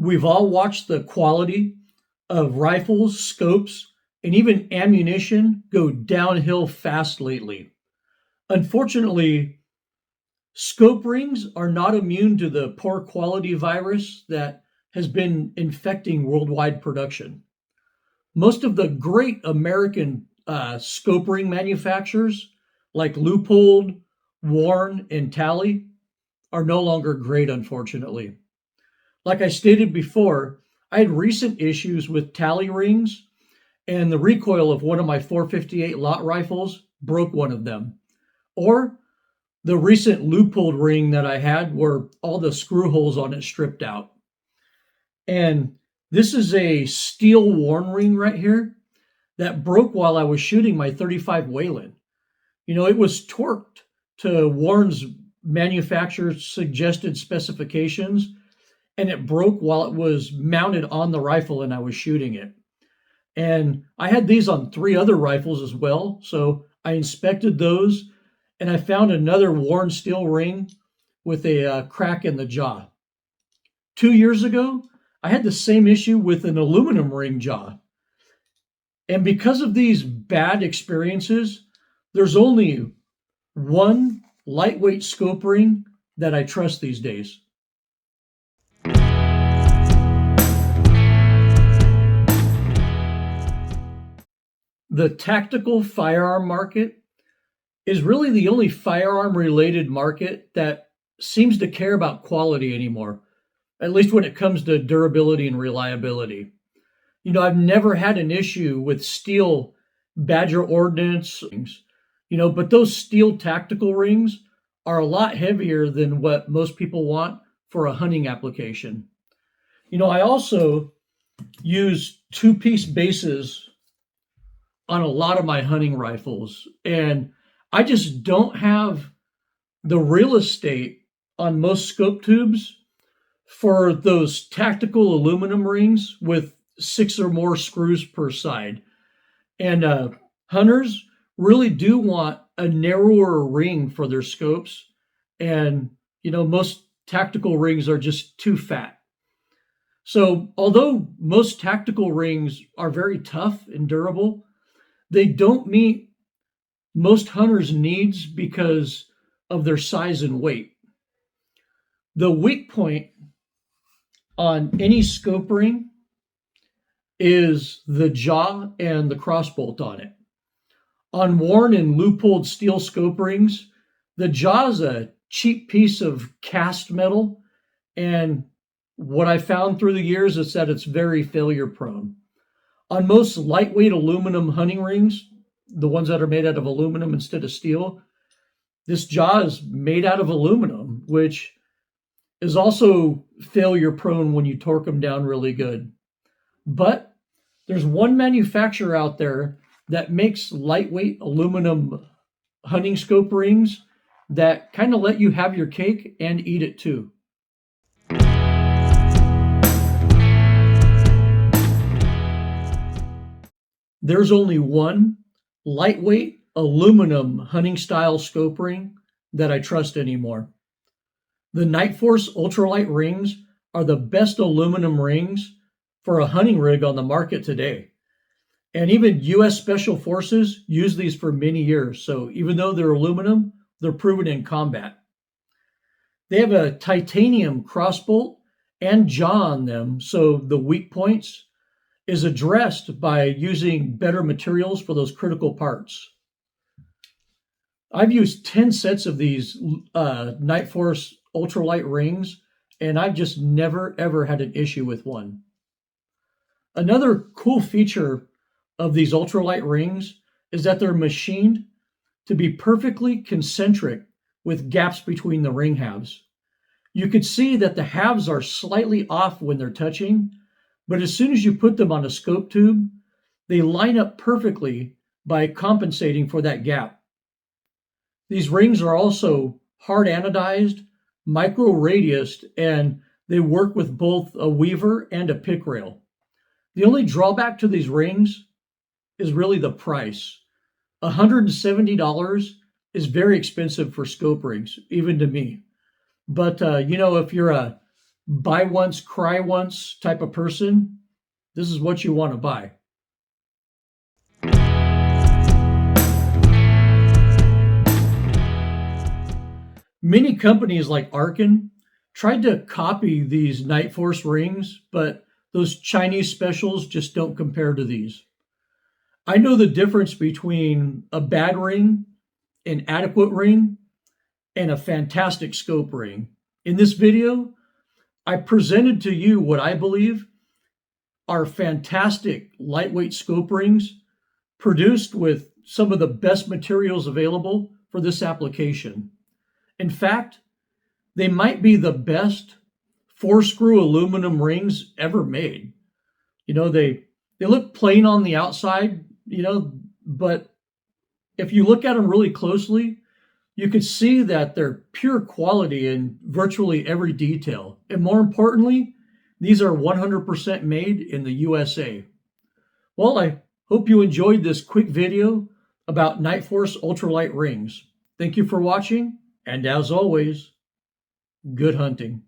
We've all watched the quality of rifles, scopes, and even ammunition go downhill fast lately. Unfortunately, scope rings are not immune to the poor quality virus that has been infecting worldwide production. Most of the great American scope ring manufacturers, like Leupold, Warren, and Tally, are no longer great, unfortunately. Like I stated before, I had recent issues with Tally rings, and the recoil of one of my 458 lot rifles broke one of them. Or the recent Leupold ring that I had, where all the screw holes on it stripped out. And this is a steel Warren ring right here that broke while I was shooting my 35 Wayland. It was torqued to Warren's manufacturer's suggested specifications, and it broke while it was mounted on the rifle and I was shooting it. And I had these on three other rifles as well, so I inspected those, and I found another Warren steel ring with a crack in the jaw. 2 years ago, I had the same issue with an aluminum ring jaw. And because of these bad experiences, there's only one lightweight scope ring that I trust these days. The tactical firearm market is really the only firearm related market that seems to care about quality anymore, at least when it comes to durability and reliability. I've never had an issue with steel Badger Ordnance, but those steel tactical rings are a lot heavier than what most people want for a hunting application. I also use two-piece bases on a lot of my hunting rifles, and I just don't have the real estate on most scope tubes for those tactical aluminum rings with six or more screws per side. And hunters really do want a narrower ring for their scopes. And, most tactical rings are just too fat. So, although most tactical rings are very tough and durable, they don't meet most hunters' needs because of their size and weight. The weak point on any scope ring is the jaw and the crossbolt on it. On Warren and Leupold steel scope rings, the jaw is a cheap piece of cast metal, and what I found through the years is that it's very failure prone. On most lightweight aluminum hunting rings, the ones that are made out of aluminum instead of steel, this jaw is made out of aluminum, which is also failure prone when you torque them down really good. But there's one manufacturer out there that makes lightweight aluminum hunting scope rings that kind of let you have your cake and eat it too. There's only one lightweight aluminum hunting style scope ring that I trust anymore. The Nightforce ultralight rings are the best aluminum rings for a hunting rig on the market today. And even US Special Forces use these for many years. So even though they're aluminum, they're proven in combat. They have a titanium crossbolt and jaw on them, so the weak points is addressed by using better materials for those critical parts. I've used 10 sets of these Nightforce ultralight rings, and I've just never ever had an issue with one. Another cool feature of these ultralight rings is that they're machined to be perfectly concentric with gaps between the ring halves. You could see that the halves are slightly off when they're touching, but as soon as you put them on a scope tube, they line up perfectly by compensating for that gap. These rings are also hard anodized, micro radiused, and they work with both a weaver and a pick rail. The only drawback to these rings is really the price. $170 is very expensive for scope rings, even to me. But if you're a buy once, cry once type of person, this is what you want to buy. Many companies like Arkin tried to copy these Nightforce rings, but those Chinese specials just don't compare to these. I know the difference between a bad ring, an adequate ring, and a fantastic scope ring. In this video, I presented to you what I believe are fantastic lightweight scope rings produced with some of the best materials available for this application. In fact, they might be the best four-screw aluminum rings ever made. They look plain on the outside, but if you look at them really closely, you could see that they're pure quality in virtually every detail. And more importantly, these are 100% made in the USA. Well, I hope you enjoyed this quick video about Nightforce ultralight rings. Thank you for watching, and as always, good hunting.